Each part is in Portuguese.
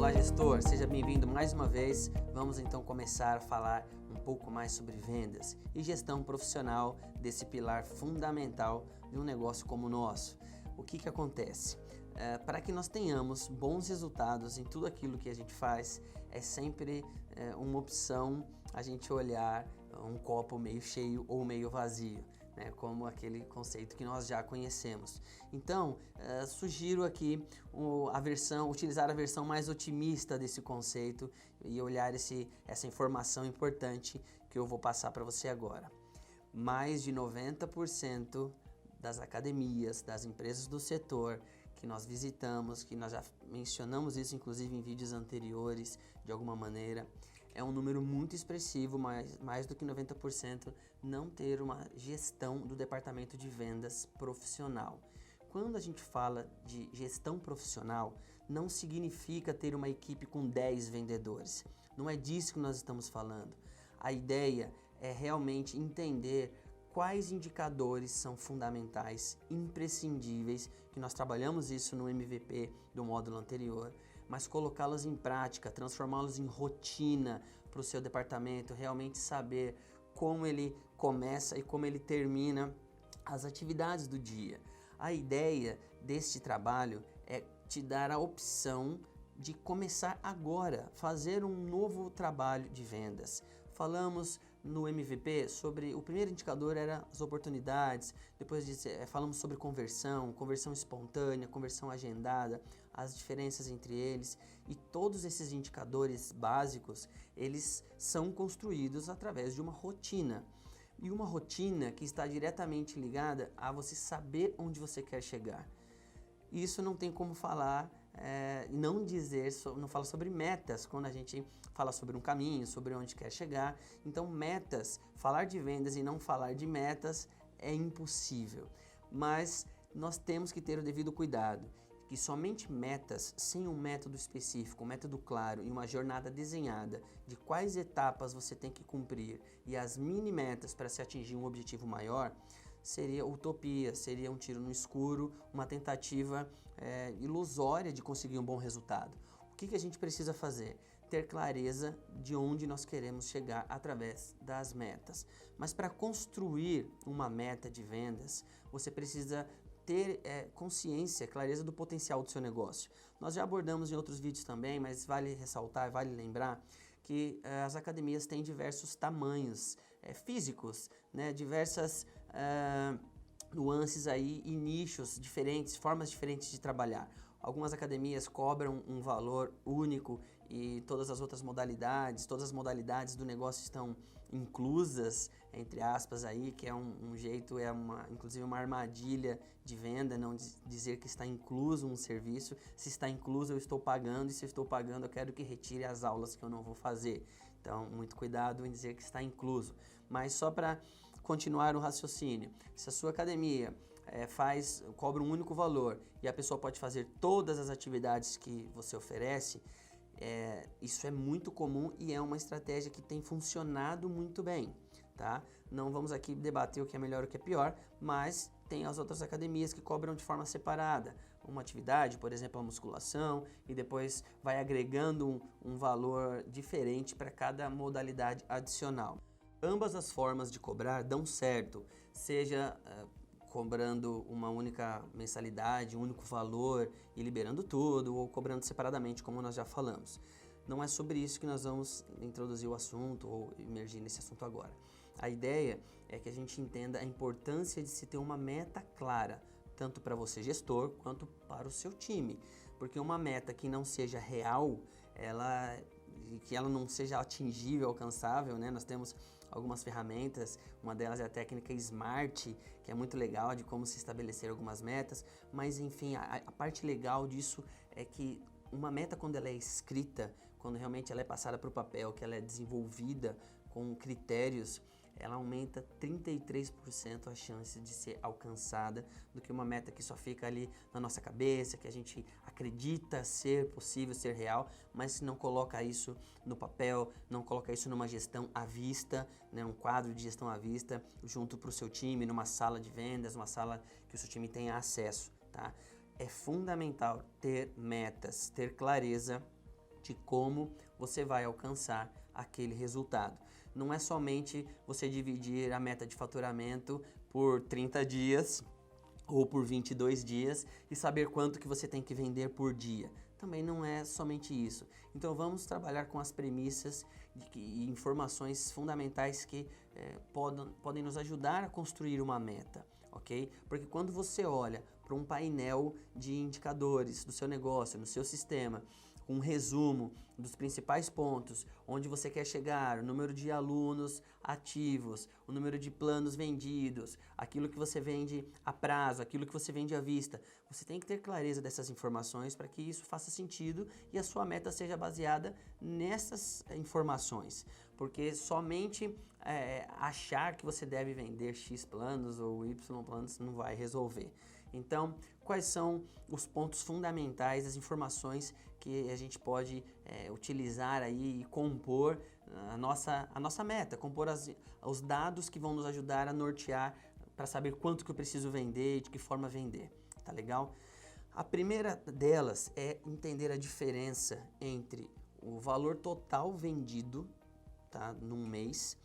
Olá, gestor, seja bem-vindo mais uma vez. Vamos então começar a falar um pouco mais sobre vendas e gestão profissional desse pilar fundamental de um negócio como o nosso. O que acontece? Para que nós tenhamos bons resultados em tudo aquilo que a gente faz, é sempre uma opção a gente olhar um copo meio cheio ou meio vazio, né? Como aquele conceito que nós já conhecemos. Então, sugiro aqui utilizar a versão mais otimista desse conceito e olhar essa informação importante que eu vou passar para você agora. Mais de 90% das academias, das empresas do setor que nós visitamos, que nós já mencionamos isso inclusive em vídeos anteriores de alguma maneira, é um número muito expressivo, mais do que 90% não ter uma gestão do departamento de vendas profissional. Quando a gente fala de gestão profissional, não significa ter uma equipe com 10 vendedores. Não é disso que nós estamos falando. A ideia é realmente entender quais indicadores são fundamentais, imprescindíveis, que nós trabalhamos isso no MVP do módulo anterior, mas colocá-los em prática, transformá-los em rotina para o seu departamento, realmente saber como ele começa e como ele termina as atividades do dia. A ideia deste trabalho é te dar a opção de começar agora, fazer um novo trabalho de vendas. Falamos no MVP sobre, o primeiro indicador era as oportunidades, depois falamos sobre conversão espontânea, conversão agendada, as diferenças entre eles, e todos esses indicadores básicos, eles são construídos através de uma rotina. E uma rotina que está diretamente ligada a você saber onde você quer chegar. Isso não tem como falar, não fala sobre metas quando a gente fala sobre um caminho, sobre onde quer chegar. Então metas, falar de vendas e não falar de metas é impossível. Mas nós temos que ter o devido cuidado, que somente metas sem um método específico, um método claro e uma jornada desenhada de quais etapas você tem que cumprir e as mini metas para se atingir um objetivo maior, seria utopia, seria um tiro no escuro, uma tentativa ilusória de conseguir um bom resultado. O que a gente precisa fazer? Ter clareza de onde nós queremos chegar através das metas. Mas para construir uma meta de vendas, você precisa ter consciência, clareza do potencial do seu negócio. Nós já abordamos em outros vídeos também, mas vale ressaltar, vale lembrar que as academias têm diversos tamanhos físicos, né? Diversas nuances aí e nichos diferentes, formas diferentes de trabalhar. Algumas academias cobram um valor único e todas as modalidades do negócio estão inclusas, entre aspas aí, que é um jeito, inclusive uma armadilha de venda, não dizer que está incluso um serviço. Se está incluso eu estou pagando, e se eu estou pagando eu quero que retire as aulas que eu não vou fazer. Então, muito cuidado em dizer que está incluso. Mas só para continuar o raciocínio, se a sua academia cobra um único valor e a pessoa pode fazer todas as atividades que você oferece, isso é muito comum e é uma estratégia que tem funcionado muito bem, tá? Não vamos aqui debater o que é melhor e o que é pior, mas tem as outras academias que cobram de forma separada uma atividade, por exemplo, a musculação, e depois vai agregando um valor diferente para cada modalidade adicional. Ambas as formas de cobrar dão certo, seja cobrando uma única mensalidade, um único valor e liberando tudo, ou cobrando separadamente, como nós já falamos. Não é sobre isso que nós vamos introduzir o assunto ou emergir nesse assunto agora. A ideia é que a gente entenda a importância de se ter uma meta clara, tanto para você gestor, quanto para o seu time. Porque uma meta que não seja real, que ela não seja atingível, alcançável, né? Nós temos algumas ferramentas, uma delas é a técnica SMART, que é muito legal de como se estabelecer algumas metas, mas enfim, a parte legal disso é que uma meta, quando ela é escrita, quando realmente ela é passada para o papel, que ela é desenvolvida com critérios, ela aumenta 33% a chance de ser alcançada do que uma meta que só fica ali na nossa cabeça, que a gente acredita ser possível, ser real, mas se não coloca isso no papel, não coloca isso numa gestão à vista, né, um quadro de gestão à vista, junto para o seu time, numa sala de vendas, uma sala que o seu time tenha acesso, tá? É fundamental ter metas, ter clareza de como você vai alcançar aquele resultado. Não é somente você dividir a meta de faturamento por 30 dias ou por 22 dias e saber quanto que você tem que vender por dia. Também não é somente isso. Então vamos trabalhar com as premissas e informações fundamentais que podem nos ajudar a construir uma meta, ok? Porque quando você olha para um painel de indicadores do seu negócio, no seu sistema, um resumo dos principais pontos, onde você quer chegar, o número de alunos ativos, o número de planos vendidos, aquilo que você vende a prazo, aquilo que você vende à vista. Você tem que ter clareza dessas informações para que isso faça sentido e a sua meta seja baseada nessas informações. Porque somente achar que você deve vender X planos ou Y planos não vai resolver. Então, quais são os pontos fundamentais, as informações que a gente pode utilizar aí e compor a nossa meta, compor os dados que vão nos ajudar a nortear para saber quanto que eu preciso vender e de que forma vender, tá legal? A primeira delas é entender a diferença entre o valor total vendido, tá, num mês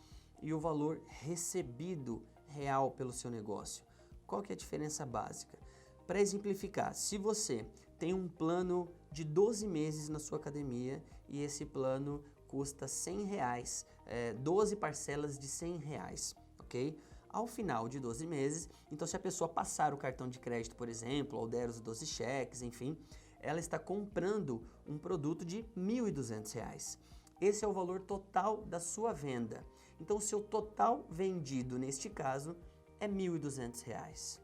e o valor recebido real pelo seu negócio. Qual que é a diferença básica? Para exemplificar, se você tem um plano de 12 meses na sua academia e esse plano custa R$100, 12 parcelas de R$100, ok? Ao final de 12 meses, então se a pessoa passar o cartão de crédito, por exemplo, ou der os 12 cheques, enfim, ela está comprando um produto de R$1.200. Esse é o valor total da sua venda. Então o seu total vendido, neste caso, é R$1.200.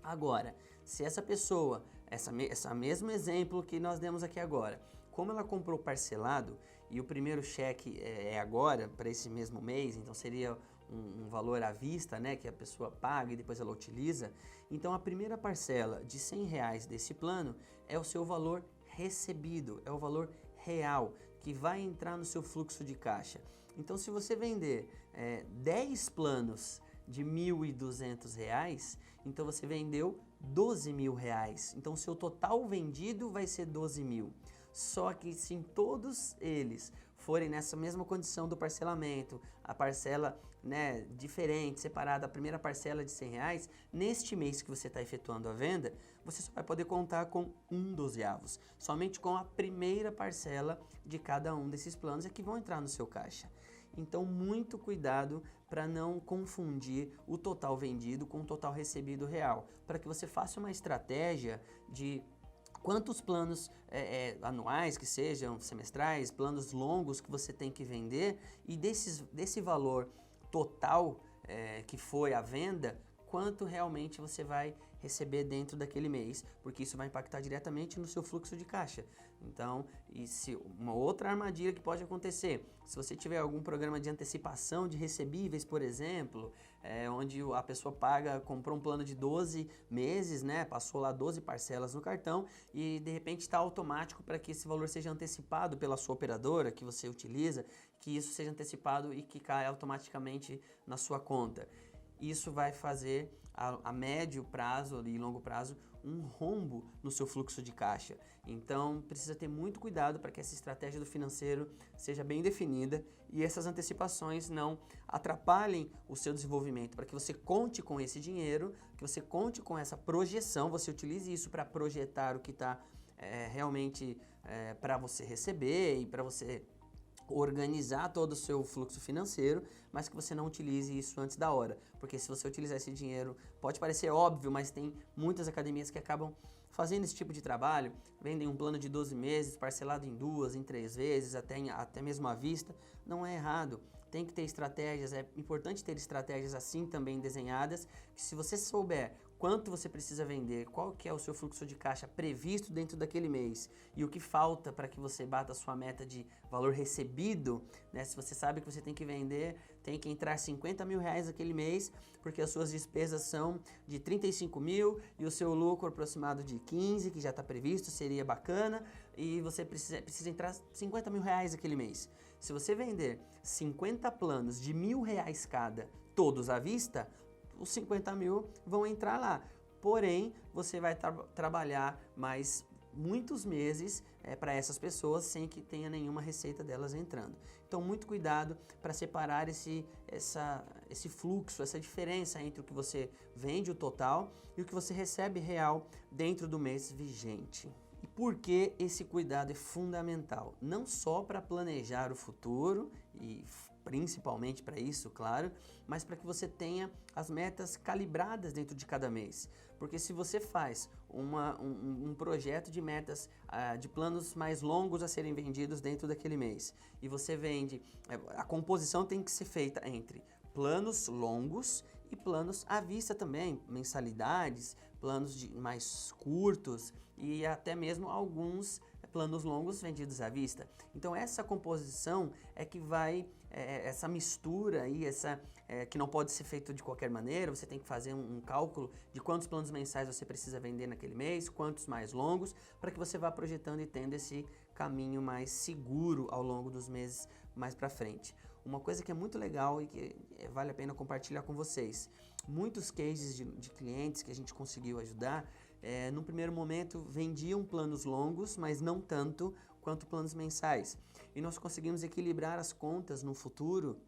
Agora, se essa pessoa, essa mesmo exemplo que nós demos aqui agora, como ela comprou parcelado e o primeiro cheque é agora, para esse mesmo mês, então seria um valor à vista, né, que a pessoa paga e depois ela utiliza, então a primeira parcela de R$100 desse plano é o seu valor recebido, é o valor real, que vai entrar no seu fluxo de caixa. Então se você vender 10 planos de R$1.200, então você vendeu R$12.000. Então o seu total vendido vai ser 12.000. Só que se todos eles forem nessa mesma condição do parcelamento, a parcela, né, diferente, separada, a primeira parcela de R$100, neste mês que você está efetuando a venda, você só vai poder contar com 1/12, somente com a primeira parcela de cada um desses planos é que vão entrar no seu caixa. Então, muito cuidado para não confundir o total vendido com o total recebido real, para que você faça uma estratégia de quantos planos anuais, que sejam semestrais, planos longos que você tem que vender e desse valor total que foi a venda, quanto realmente você vai receber dentro daquele mês, porque isso vai impactar diretamente no seu fluxo de caixa. Então, uma outra armadilha que pode acontecer, se você tiver algum programa de antecipação de recebíveis, por exemplo, onde a pessoa comprou um plano de 12 meses, né, passou lá 12 parcelas no cartão e de repente está automático para que esse valor seja antecipado pela sua operadora que você utiliza, que isso seja antecipado e que caia automaticamente na sua conta. Isso vai fazer a médio prazo e longo prazo um rombo no seu fluxo de caixa. Então precisa ter muito cuidado para que essa estratégia do financeiro seja bem definida e essas antecipações não atrapalhem o seu desenvolvimento, para que você conte com esse dinheiro, que você conte com essa projeção, você utilize isso para projetar o que está realmente para você receber e para você organizar todo o seu fluxo financeiro, mas que você não utilize isso antes da hora, porque se você utilizar esse dinheiro, pode parecer óbvio, mas tem muitas academias que acabam fazendo esse tipo de trabalho, vendem um plano de 12 meses, parcelado em 2, em 3 vezes, até mesmo à vista. Não é errado, tem que ter estratégias, é importante ter estratégias assim também desenhadas, que se você souber quanto você precisa vender, qual que é o seu fluxo de caixa previsto dentro daquele mês e o que falta para que você bata a sua meta de valor recebido, né? Se você sabe que você tem que vender, tem que entrar R$50.000 aquele mês, porque as suas despesas são de 35 mil e o seu lucro aproximado de 15, que já está previsto, seria bacana, e você precisa entrar R$50.000 aquele mês. Se você vender 50 planos de R$1.000 cada, todos à vista, os 50 mil vão entrar lá. Porém, você vai trabalhar mais muitos meses para essas pessoas sem que tenha nenhuma receita delas entrando. Então, muito cuidado para separar esse fluxo, essa diferença entre o que você vende, o total, e o que você recebe real dentro do mês vigente. E por que esse cuidado é fundamental? Não só para planejar o futuro e principalmente para isso, claro, mas para que você tenha as metas calibradas dentro de cada mês. Porque se você faz um projeto de metas, de planos mais longos a serem vendidos dentro daquele mês, e você vende, a composição tem que ser feita entre planos longos e planos à vista também, mensalidades, planos mais curtos e até mesmo alguns planos longos vendidos à vista. Então essa composição é que vai, essa mistura aí, que não pode ser feito de qualquer maneira, você tem que fazer um cálculo de quantos planos mensais você precisa vender naquele mês, quantos mais longos, para que você vá projetando e tendo esse caminho mais seguro ao longo dos meses mais para frente. Uma coisa que é muito legal e que vale a pena compartilhar com vocês, muitos cases de clientes que a gente conseguiu ajudar, no primeiro momento vendiam planos longos, mas não tanto quanto planos mensais. E nós conseguimos equilibrar as contas no futuro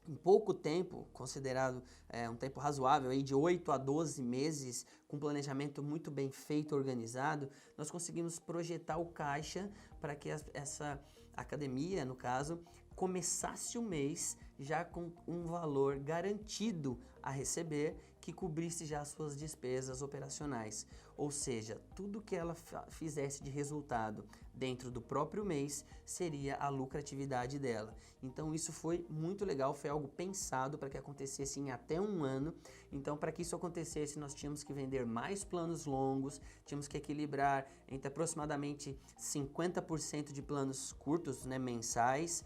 em pouco tempo, considerado um tempo razoável, aí de 8 a 12 meses, com planejamento muito bem feito, organizado, nós conseguimos projetar o caixa para que essa academia, no caso, começasse o mês já com um valor garantido a receber que cobrisse já as suas despesas operacionais. Ou seja, tudo que ela fizesse de resultado dentro do próprio mês seria a lucratividade dela. Então isso foi muito legal, foi algo pensado para que acontecesse em até um ano. Então para que isso acontecesse nós tínhamos que vender mais planos longos, tínhamos que equilibrar entre aproximadamente 50% de planos curtos, né, mensais,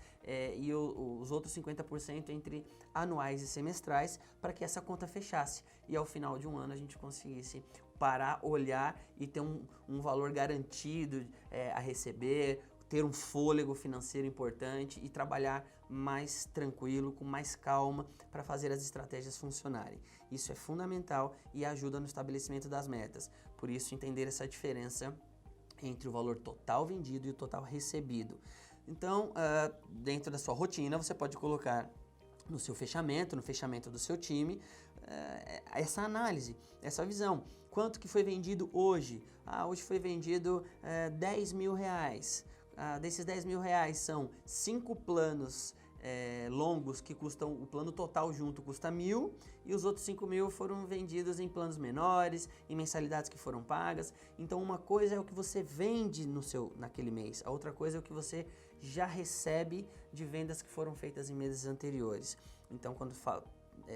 e os outros 50% entre anuais e semestrais, para que essa conta fechasse e ao final de um ano a gente conseguisse parar, olhar e ter um valor garantido a receber, ter um fôlego financeiro importante e trabalhar mais tranquilo, com mais calma para fazer as estratégias funcionarem. Isso é fundamental e ajuda no estabelecimento das metas. Por isso, entender essa diferença entre o valor total vendido e o total recebido. Então, dentro da sua rotina, você pode colocar no seu fechamento, no fechamento do seu time, essa análise, essa visão. Quanto que foi vendido hoje? Hoje foi vendido 10 mil reais. Desses 10 mil reais são 5 planos longos que custam, o plano total junto custa 1.000 e os outros 5 mil foram vendidos em planos menores, em mensalidades que foram pagas. Então uma coisa é o que você vende naquele mês, a outra coisa é o que você já recebe de vendas que foram feitas em meses anteriores. Então quando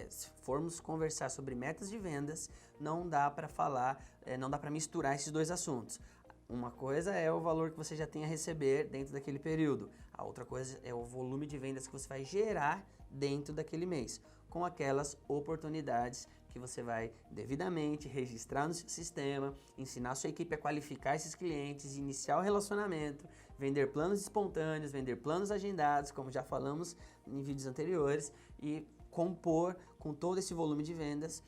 se formos conversar sobre metas de vendas, não dá para falar, não dá para misturar esses dois assuntos. Uma coisa é o valor que você já tem a receber dentro daquele período. A outra coisa é o volume de vendas que você vai gerar dentro daquele mês, com aquelas oportunidades que você vai devidamente registrar no seu sistema, ensinar a sua equipe a qualificar esses clientes, iniciar o relacionamento, vender planos espontâneos, vender planos agendados, como já falamos em vídeos anteriores, e compor com todo esse volume de vendas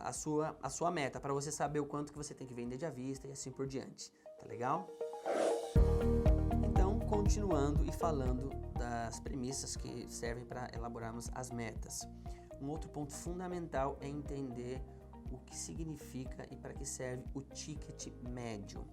a sua meta, para você saber o quanto que você tem que vender de à vista e assim por diante. Tá legal? Então, continuando e falando das premissas que servem para elaborarmos as metas. Um outro ponto fundamental é entender o que significa e para que serve o ticket médio.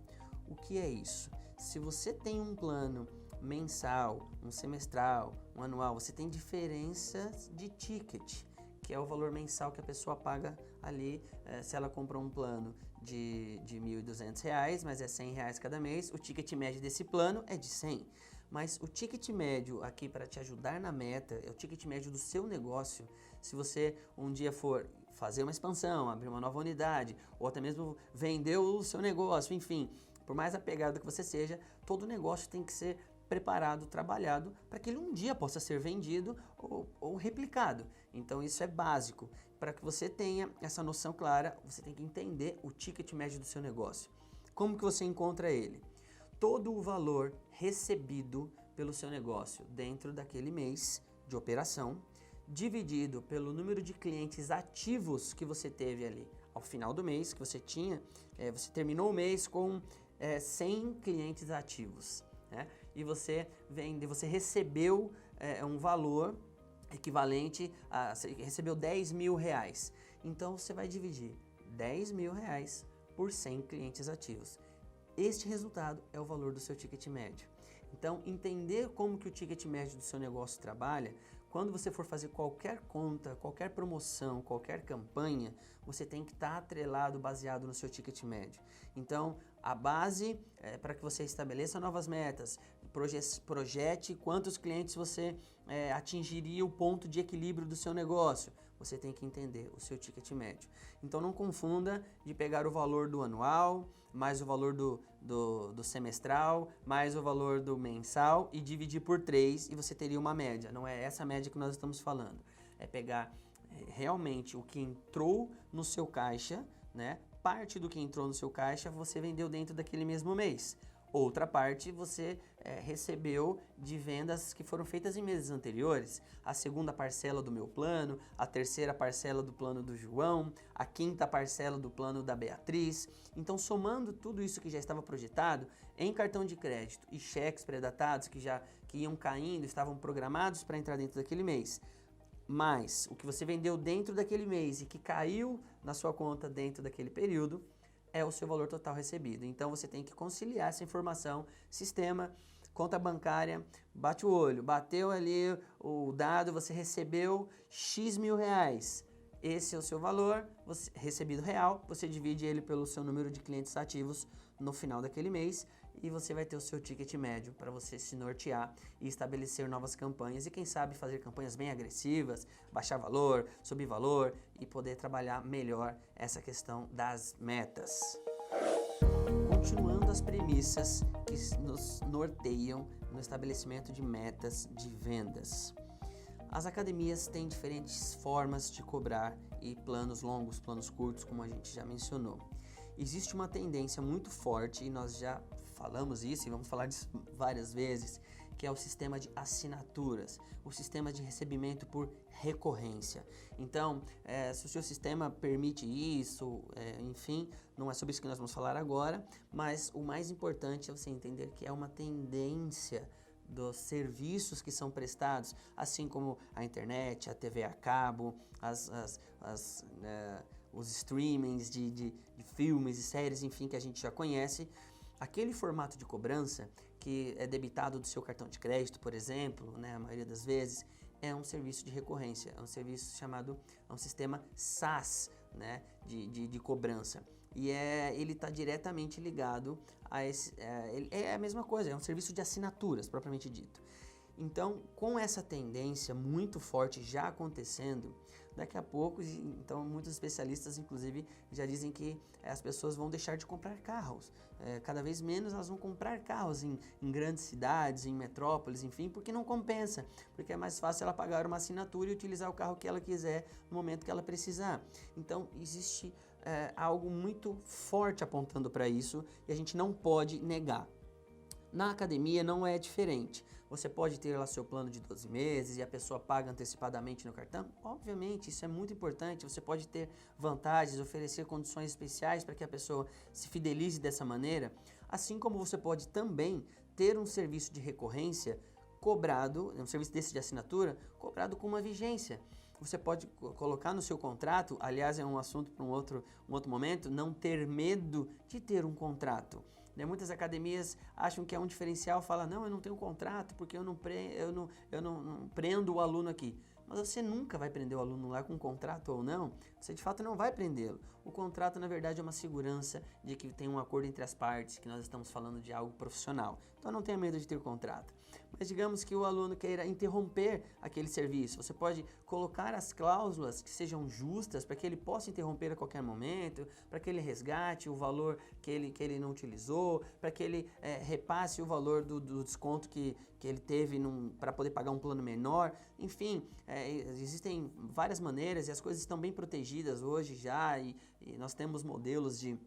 O que é isso? Se você tem um plano mensal, um semestral, um anual, você tem diferenças de ticket, que é o valor mensal que a pessoa paga ali. Se ela comprou um plano de R$ 1.200, mas é R$ 100 cada mês, o ticket médio desse plano é de 100. Mas o ticket médio aqui para te ajudar na meta é o ticket médio do seu negócio. Se você um dia for fazer uma expansão, abrir uma nova unidade, ou até mesmo vender o seu negócio, enfim, por mais apegado que você seja, todo negócio tem que ser preparado, trabalhado, para que ele um dia possa ser vendido ou replicado. Então isso é básico. Para que você tenha essa noção clara, você tem que entender o ticket médio do seu negócio. Como que você encontra ele? Todo o valor recebido pelo seu negócio dentro daquele mês de operação, dividido pelo número de clientes ativos que você teve ali ao final do mês, que você tinha, você terminou o mês com 100 clientes ativos, né? E você recebeu um valor equivalente você recebeu 10 mil reais. Então você vai dividir 10 mil reais por 100 clientes ativos. Este resultado é o valor do seu ticket médio. Então, entender como que o ticket médio do seu negócio trabalha, quando você for fazer qualquer conta, qualquer promoção, qualquer campanha, você tem que estar atrelado, baseado no seu ticket médio. Então, a base é para que você estabeleça novas metas, projete quantos clientes você atingiria o ponto de equilíbrio do seu negócio. Você tem que entender o seu ticket médio. Então não confunda de pegar o valor do anual, mais o valor do semestral, mais o valor do mensal e dividir por 3 e você teria uma média. Não é essa média que nós estamos falando. É pegar realmente o que entrou no seu caixa, né? Parte do que entrou no seu caixa você vendeu dentro daquele mesmo mês. Outra parte você recebeu de vendas que foram feitas em meses anteriores. A segunda parcela do meu plano, a terceira parcela do plano do João, a quinta parcela do plano da Beatriz. Então, somando tudo isso que já estava projetado em cartão de crédito e cheques pré-datados que iam caindo, estavam programados para entrar dentro daquele mês, mais o que você vendeu dentro daquele mês e que caiu na sua conta dentro daquele período, é o seu valor total recebido. Então você tem que conciliar essa informação, sistema, conta bancária, bate o olho, bateu ali o dado, você recebeu X mil reais. Esse é o seu valor recebido real, você divide ele pelo seu número de clientes ativos no final daquele mês e você vai ter o seu ticket médio para você se nortear e estabelecer novas campanhas e quem sabe fazer campanhas bem agressivas, baixar valor, subir valor e poder trabalhar melhor essa questão das metas. Continuando as premissas que nos norteiam no estabelecimento de metas de vendas. As academias têm diferentes formas de cobrar e planos longos, planos curtos, como a gente já mencionou. Existe uma tendência muito forte, e nós já falamos isso e vamos falar disso várias vezes, que é o sistema de assinaturas, o sistema de recebimento por recorrência. Então, se o seu sistema permite isso, enfim, não é sobre isso que nós vamos falar agora, mas o mais importante é você entender que é uma tendência dos serviços que são prestados, assim como a internet, a TV a cabo, os streamings de filmes e séries, enfim, que a gente já conhece. Aquele formato de cobrança que é debitado do seu cartão de crédito, por exemplo, né, a maioria das vezes, é um serviço de recorrência, é um serviço chamado, é um sistema SaaS, né, de cobrança. E ele está diretamente ligado a esse, é a mesma coisa, é um serviço de assinaturas, propriamente dito. Então, com essa tendência muito forte já acontecendo, daqui a pouco, então muitos especialistas inclusive já dizem que as pessoas vão deixar de comprar carros. Cada vez menos elas vão comprar carros em grandes cidades, em metrópoles, enfim, porque não compensa, porque é mais fácil ela pagar uma assinatura e utilizar o carro que ela quiser no momento que ela precisar. Então, existe algo muito forte apontando para isso e a gente não pode negar. Na academia não é diferente. Você pode ter lá seu plano de 12 meses e a pessoa paga antecipadamente no cartão? Obviamente, isso é muito importante. Você pode ter vantagens, oferecer condições especiais para que a pessoa se fidelize dessa maneira. Assim como você pode também ter um serviço de recorrência cobrado, um serviço desse de assinatura, cobrado com uma vigência. Você pode colocar no seu contrato, aliás, é um assunto para um outro momento, não ter medo de ter um contrato. Muitas academias acham que é um diferencial, falam, não, eu não tenho contrato porque eu não prendo o aluno aqui. Mas você nunca vai prender o aluno lá com um contrato ou não, você de fato não vai prendê-lo. O contrato, na verdade, é uma segurança de que tem um acordo entre as partes, que nós estamos falando de algo profissional. Então não tenha medo de ter contrato. Mas digamos que o aluno queira interromper aquele serviço, você pode colocar as cláusulas que sejam justas para que ele possa interromper a qualquer momento, para que ele resgate o valor que ele não utilizou, para que ele repasse o valor do desconto que ele teve para poder pagar um plano menor. Enfim, existem várias maneiras e as coisas estão bem protegidas hoje já e nós temos modelos de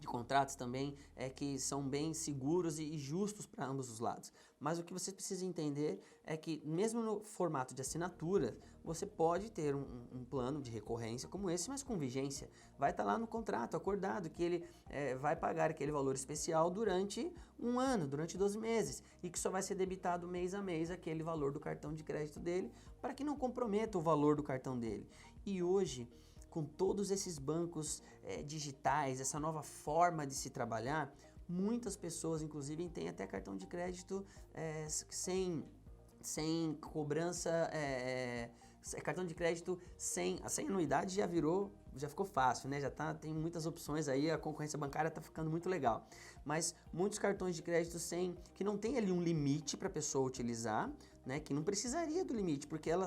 de contratos também é que são bem seguros e justos para ambos os lados. Mas o que você precisa entender é que mesmo no formato de assinatura, você pode ter um plano de recorrência como esse, mas com vigência. Vai estar lá no contrato acordado que ele vai pagar aquele valor especial durante um ano, durante 12 meses, e que só vai ser debitado mês a mês aquele valor do cartão de crédito dele, para que não comprometa o valor do cartão dele. E hoje, com todos esses bancos digitais, essa nova forma de se trabalhar, muitas pessoas, inclusive, têm até cartão de crédito sem cobrança, cartão de crédito sem anuidade já ficou fácil, né? Tem muitas opções aí, a concorrência bancária está ficando muito legal. Mas muitos cartões de crédito que não tem ali um limite para a pessoa utilizar, né? Que não precisaria do limite, porque ela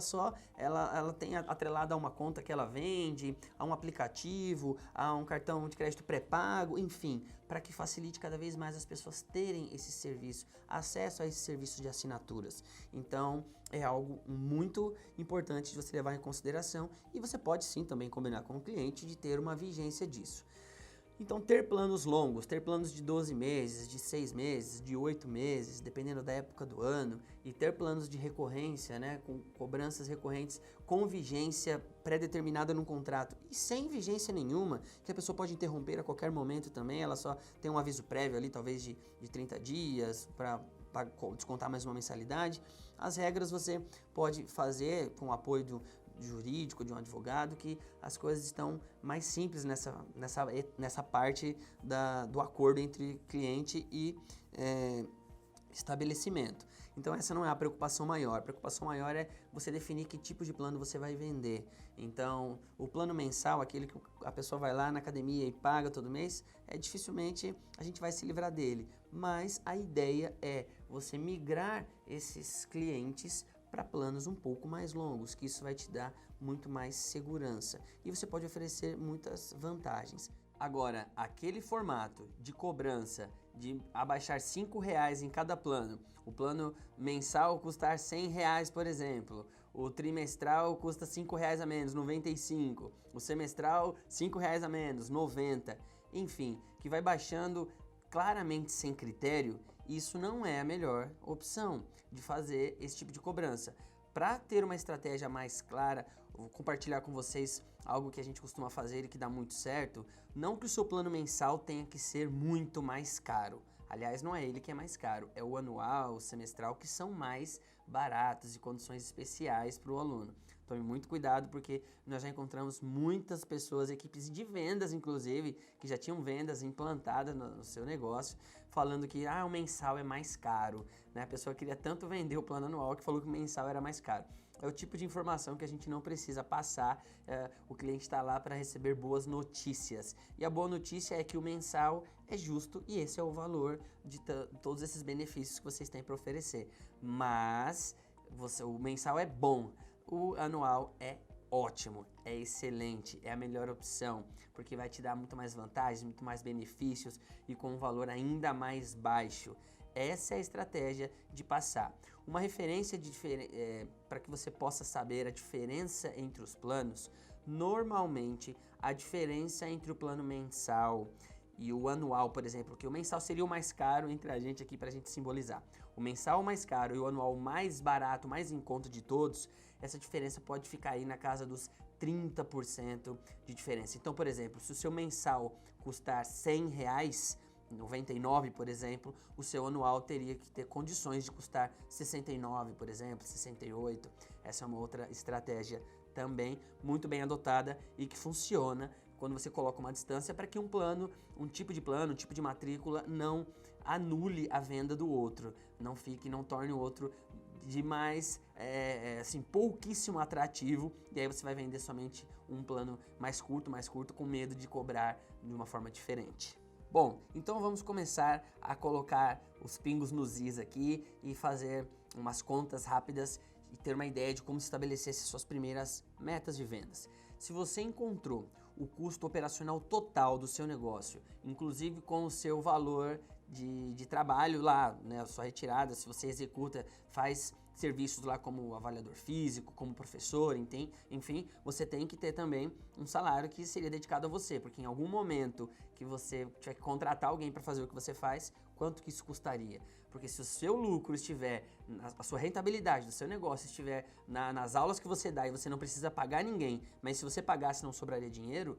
tem atrelada a uma conta que ela vende, a um aplicativo, a um cartão de crédito pré-pago, enfim, para que facilite cada vez mais as pessoas terem esse serviço, acesso a esse serviço de assinaturas. Então, é algo muito importante de você levar em consideração e você pode sim também combinar com o cliente de ter uma vigência disso. Então, ter planos longos, ter planos de 12 meses, de 6 meses, de 8 meses, dependendo da época do ano, e ter planos de recorrência, né, com cobranças recorrentes com vigência pré-determinada no contrato e sem vigência nenhuma, que a pessoa pode interromper a qualquer momento também, ela só tem um aviso prévio ali, talvez de 30 dias, para descontar mais uma mensalidade. As regras você pode fazer com o apoio do jurídico, de um advogado, que as coisas estão mais simples nessa parte do acordo entre cliente e estabelecimento. Então essa não é a preocupação maior. A preocupação maior é você definir que tipo de plano você vai vender. Então o plano mensal, aquele que a pessoa vai lá na academia e paga todo mês, dificilmente a gente vai se livrar dele. Mas a ideia é você migrar esses clientes para planos um pouco mais longos, que isso vai te dar muito mais segurança e você pode oferecer muitas vantagens. Agora, aquele formato de cobrança de abaixar R$5 em cada plano, o plano mensal custar R$100, por exemplo, o trimestral custa R$5 a menos, 95, o semestral R$5 a menos, 90, enfim, que vai baixando claramente sem critério, isso não é a melhor opção de fazer esse tipo de cobrança. Para ter uma estratégia mais clara, vou compartilhar com vocês algo que a gente costuma fazer e que dá muito certo. Não que o seu plano mensal tenha que ser muito mais caro. Aliás, não é ele que é mais caro, é o anual, o semestral, que são mais baratos e condições especiais para o aluno. Tome muito cuidado, porque nós já encontramos muitas pessoas, equipes de vendas inclusive, que já tinham vendas implantadas no seu negócio, falando que o mensal é mais caro, né? A pessoa queria tanto vender o plano anual que falou que o mensal era mais caro. É o tipo de informação que a gente não precisa passar, o cliente está lá para receber boas notícias. E a boa notícia é que o mensal é justo e esse é o valor de todos esses benefícios que vocês têm para oferecer. Mas o mensal é bom, o anual é ótimo, é excelente, é a melhor opção, porque vai te dar muito mais vantagens, muito mais benefícios e com um valor ainda mais baixo. Essa é a estratégia de passar. Uma referência para que você possa saber a diferença entre os planos. Normalmente, a diferença entre o plano mensal e o anual, por exemplo, que o mensal seria o mais caro entre a gente aqui para a gente simbolizar. O mensal mais caro e o anual mais barato, mais em conta de todos, essa diferença pode ficar aí na casa dos 30% de diferença. Então, por exemplo, se o seu mensal custar R$100, 99, por exemplo, o seu anual teria que ter condições de custar 69, por exemplo, 68. Essa é uma outra estratégia também muito bem adotada e que funciona quando você coloca uma distância para que um tipo de matrícula não anule a venda do outro, não torne o outro demais, assim, pouquíssimo atrativo, e aí você vai vender somente um plano mais curto, com medo de cobrar de uma forma diferente. Bom, então vamos começar a colocar os pingos nos is aqui e fazer umas contas rápidas e ter uma ideia de como estabelecer essas suas primeiras metas de vendas. Se você encontrou o custo operacional total do seu negócio, inclusive com o seu valor de trabalho lá, né, a sua retirada, se você executa, faz serviços lá como avaliador físico, como professor, enfim, você tem que ter também um salário que seria dedicado a você, porque em algum momento que você tiver que contratar alguém para fazer o que você faz, quanto que isso custaria? Porque se o seu lucro estiver, a sua rentabilidade do seu negócio estiver nas aulas que você dá e você não precisa pagar ninguém, mas se você pagasse não sobraria dinheiro,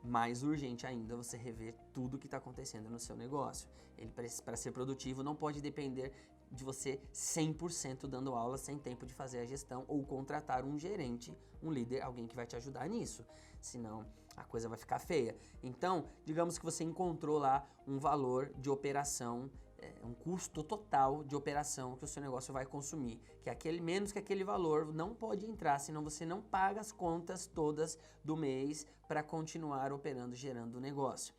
mais urgente ainda você rever tudo que está acontecendo no seu negócio. Ele, para ser produtivo, não pode depender de você 100% dando aula sem tempo de fazer a gestão ou contratar um gerente, um líder, alguém que vai te ajudar nisso. Senão a coisa vai ficar feia. Então, digamos que você encontrou lá um valor de operação, um custo total de operação que o seu negócio vai consumir, que aquele menos que aquele valor não pode entrar, senão você não paga as contas todas do mês para continuar operando, gerando o negócio.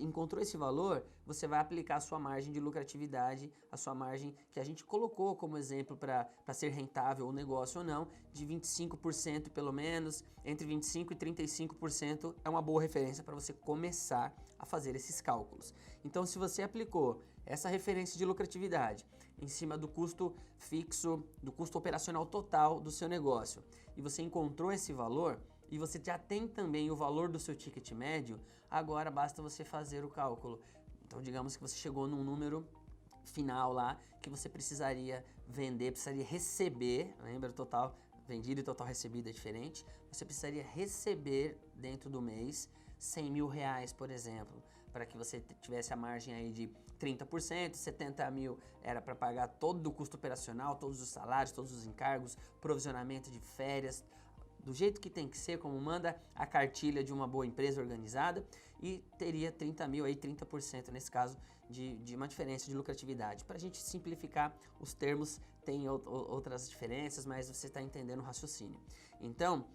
Encontrou esse valor, você vai aplicar a sua margem de lucratividade, a sua margem que a gente colocou como exemplo para ser rentável o negócio ou não, de 25% pelo menos, entre 25% e 35% é uma boa referência para você começar a fazer esses cálculos. Então, se você aplicou essa referência de lucratividade em cima do custo fixo, do custo operacional total do seu negócio, e você encontrou esse valor, e você já tem também o valor do seu ticket médio, agora basta você fazer o cálculo. Então, digamos que você chegou num número final lá que você precisaria vender, precisaria receber, lembra, total vendido e total recebido é diferente, você precisaria receber dentro do mês 100 mil reais, por exemplo, para que você tivesse a margem aí de 30%, 70 mil era para pagar todo o custo operacional, todos os salários, todos os encargos, provisionamento de férias, do jeito que tem que ser, como manda a cartilha de uma boa empresa organizada, e teria 30 mil, aí 30% nesse caso, de uma diferença de lucratividade. Para a gente simplificar, os termos têm outras diferenças, mas você está entendendo o raciocínio. Então,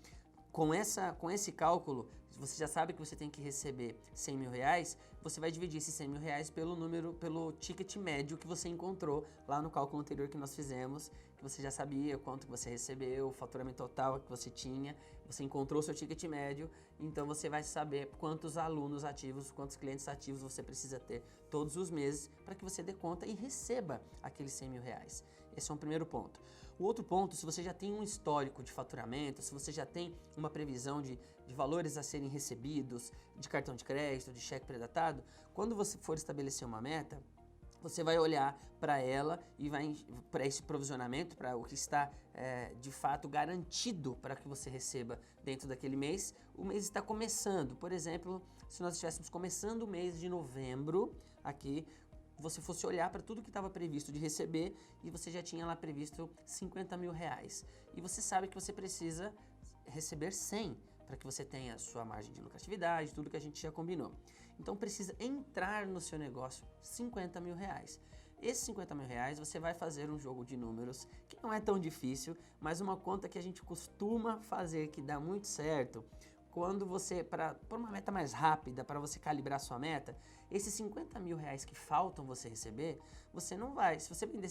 com esse cálculo, você já sabe que você tem que receber 100 mil reais, você vai dividir esses 100 mil reais pelo ticket médio que você encontrou lá no cálculo anterior que nós fizemos, que você já sabia quanto que você recebeu, o faturamento total que você tinha, você encontrou o seu ticket médio, então você vai saber quantos alunos ativos, quantos clientes ativos você precisa ter todos os meses para que você dê conta e receba aqueles 100 mil reais. Esse é um primeiro ponto. O outro ponto, se você já tem um histórico de faturamento, se você já tem uma previsão de valores a serem recebidos, de cartão de crédito, de cheque pré-datado, quando você for estabelecer uma meta, você vai olhar para ela e vai para esse provisionamento, para o que está de fato garantido para que você receba dentro daquele mês. O mês está começando, por exemplo, se nós estivéssemos começando o mês de novembro, aqui, você fosse olhar para tudo que estava previsto de receber e você já tinha lá previsto 50 mil reais. E você sabe que você precisa receber 100 para que você tenha a sua margem de lucratividade, tudo que a gente já combinou. Então precisa entrar no seu negócio 50 mil reais. Esses 50 mil reais você vai fazer um jogo de números que não é tão difícil, mas uma conta que a gente costuma fazer que dá muito certo. Quando você, por uma meta mais rápida, para você calibrar sua meta, esses 50 mil reais que faltam você receber, você não vai, se você vender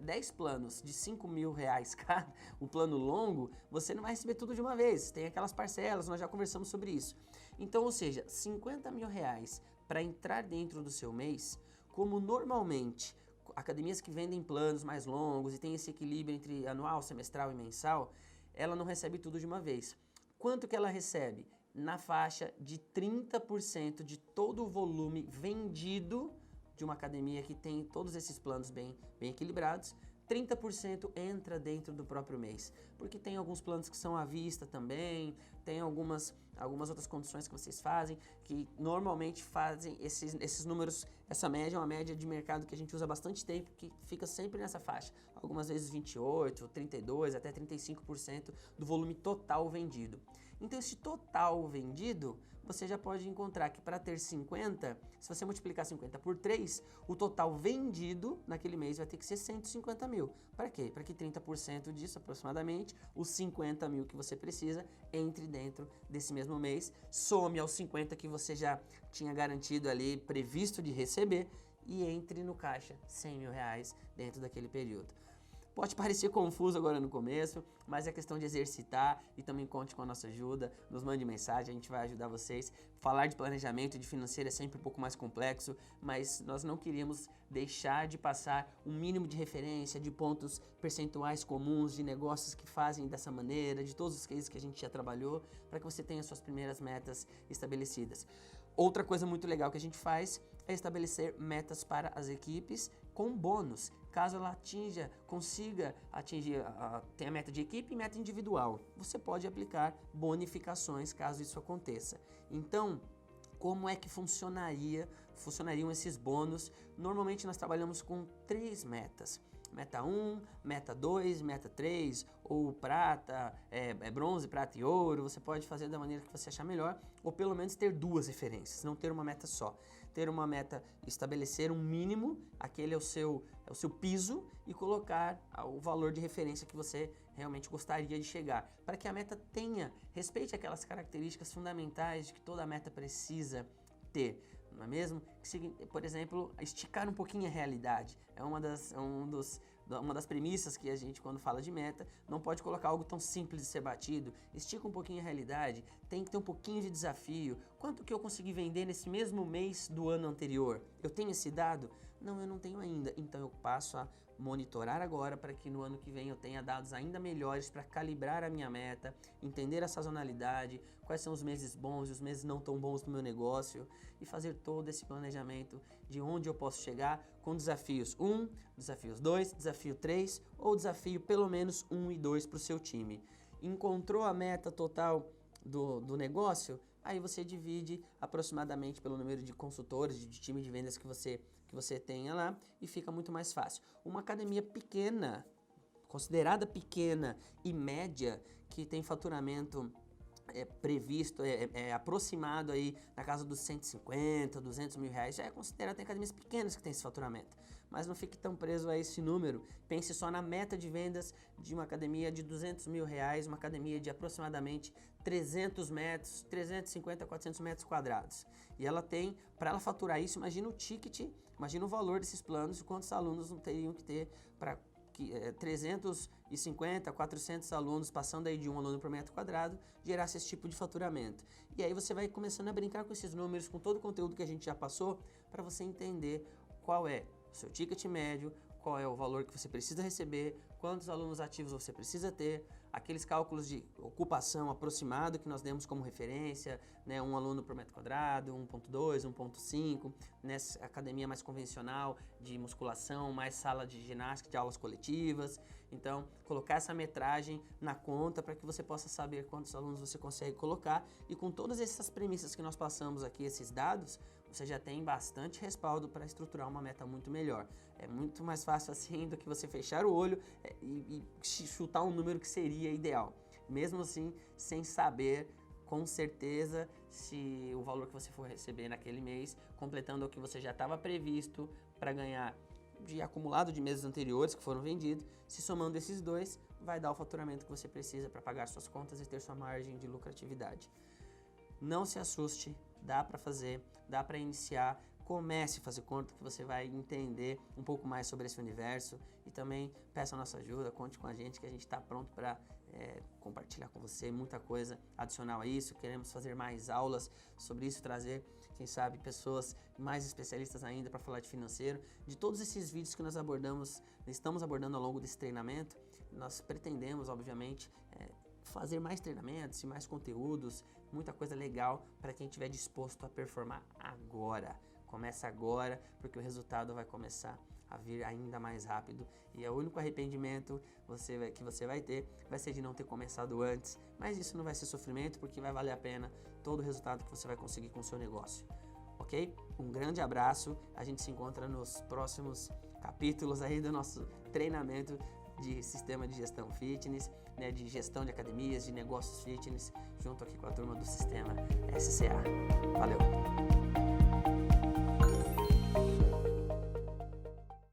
10 planos de 5 mil reais cada, um plano longo, você não vai receber tudo de uma vez, tem aquelas parcelas, nós já conversamos sobre isso. Então, ou seja, 50 mil reais para entrar dentro do seu mês, como normalmente academias que vendem planos mais longos e tem esse equilíbrio entre anual, semestral e mensal, ela não recebe tudo de uma vez. Quanto que ela recebe? Na faixa de 30% de todo o volume vendido de uma academia que tem todos esses planos bem equilibrados, 30% entra dentro do próprio mês, porque tem alguns planos que são à vista também, tem algumas outras condições que vocês fazem, que normalmente fazem esses números, essa média é uma média de mercado que a gente usa há bastante tempo, que fica sempre nessa faixa, algumas vezes 28%, 32%, até 35% do volume total vendido. Então esse total vendido, você já pode encontrar que para ter 50, se você multiplicar 50 por 3, o total vendido naquele mês vai ter que ser 150 mil. Para quê? Para que 30% disso, aproximadamente, os 50 mil que você precisa, entre dentro desse mesmo mês, some aos 50 que você já tinha garantido ali, previsto de receber, e entre no caixa 100 mil reais dentro daquele período. Pode parecer confuso agora no começo, mas é questão de exercitar e também conte com a nossa ajuda. Nos mande mensagem, a gente vai ajudar vocês. Falar de planejamento e de financeiro é sempre um pouco mais complexo, mas nós não queríamos deixar de passar um mínimo de referência, de pontos percentuais comuns, de negócios que fazem dessa maneira, de todos os cases que a gente já trabalhou, para que você tenha suas primeiras metas estabelecidas. Outra coisa muito legal que a gente faz é estabelecer metas para as equipes com bônus. Caso ela consiga atingir, tenha meta de equipe e meta individual, você pode aplicar bonificações caso isso aconteça. Então, como é que funcionariam esses bônus? Normalmente nós trabalhamos com 3 metas. Meta 1, meta 2, meta 3, ou prata, bronze, prata e ouro. Você pode fazer da maneira que você achar melhor, ou pelo menos ter 2 referências, não ter uma meta só. Ter uma meta, estabelecer um mínimo, aquele é o seu piso, e colocar o valor de referência que você realmente gostaria de chegar, para que a meta respeite aquelas características fundamentais que toda meta precisa ter, não é mesmo? Por exemplo, esticar um pouquinho a realidade. É uma das premissas que a gente, quando fala de meta, não pode colocar algo tão simples de ser batido. Estica um pouquinho a realidade, tem que ter um pouquinho de desafio. Quanto que eu consegui vender nesse mesmo mês do ano anterior? Eu tenho esse dado? Não, eu não tenho ainda. Então eu passo a monitorar agora para que no ano que vem eu tenha dados ainda melhores para calibrar a minha meta, entender a sazonalidade, quais são os meses bons e os meses não tão bons do meu negócio e fazer todo esse planejamento de onde eu posso chegar com desafios 1, desafios 2, desafio 3 ou desafio pelo menos 1 e 2 para o seu time. Encontrou a meta total do negócio? Aí você divide aproximadamente pelo número de consultores, de time de vendas que você tenha lá e fica muito mais fácil. Uma academia pequena, considerada pequena e média, que tem faturamento previsto, aproximado aí na casa dos 150, 200 mil reais, já é considerado, tem academias pequenas que tem esse faturamento, mas não fique tão preso a esse número, pense só na meta de vendas de uma academia de 200 mil reais, uma academia de aproximadamente 300 metros, 350 a 400 metros quadrados, e ela tem, para ela faturar isso, imagina o ticket, imagina o valor desses planos e quantos alunos não teriam que ter para 350, 400 alunos, passando aí de um aluno por metro quadrado, gerasse esse tipo de faturamento. E aí você vai começando a brincar com esses números, com todo o conteúdo que a gente já passou, para você entender qual é o seu ticket médio, qual é o valor que você precisa receber, quantos alunos ativos você precisa ter, aqueles cálculos de ocupação aproximado que nós demos como referência, né, um aluno por metro quadrado, 1.2, 1.5, nessa academia mais convencional de musculação, mais sala de ginástica, de aulas coletivas. Então, colocar essa metragem na conta para que você possa saber quantos alunos você consegue colocar, e com todas essas premissas que nós passamos aqui, esses dados, você já tem bastante respaldo para estruturar uma meta muito melhor. É muito mais fácil assim do que você fechar o olho e chutar um número que seria ideal. Mesmo assim, sem saber com certeza se o valor que você for receber naquele mês, completando o que você já estava previsto para ganhar de acumulado de meses anteriores que foram vendidos, se somando esses dois, vai dar o faturamento que você precisa para pagar suas contas e ter sua margem de lucratividade. Não se assuste, dá para fazer, dá para iniciar, comece a fazer conta que você vai entender um pouco mais sobre esse universo, e também peça a nossa ajuda, conte com a gente que a gente está pronto para compartilhar com você muita coisa adicional a isso. Queremos fazer mais aulas sobre isso, trazer, quem sabe, pessoas mais especialistas ainda para falar de financeiro. De todos esses vídeos que nós estamos abordando ao longo desse treinamento, nós pretendemos, obviamente, fazer mais treinamentos e mais conteúdos, muita coisa legal para quem estiver disposto a performar agora. Começa agora, porque o resultado vai começar a vir ainda mais rápido, e o único arrependimento que você vai ter vai ser de não ter começado antes, mas isso não vai ser sofrimento, porque vai valer a pena todo o resultado que você vai conseguir com o seu negócio. Ok? Um grande abraço, a gente se encontra nos próximos capítulos aí do nosso treinamento de sistema de gestão fitness, né, de gestão de academias, de negócios fitness, junto aqui com a turma do sistema SCA. Valeu!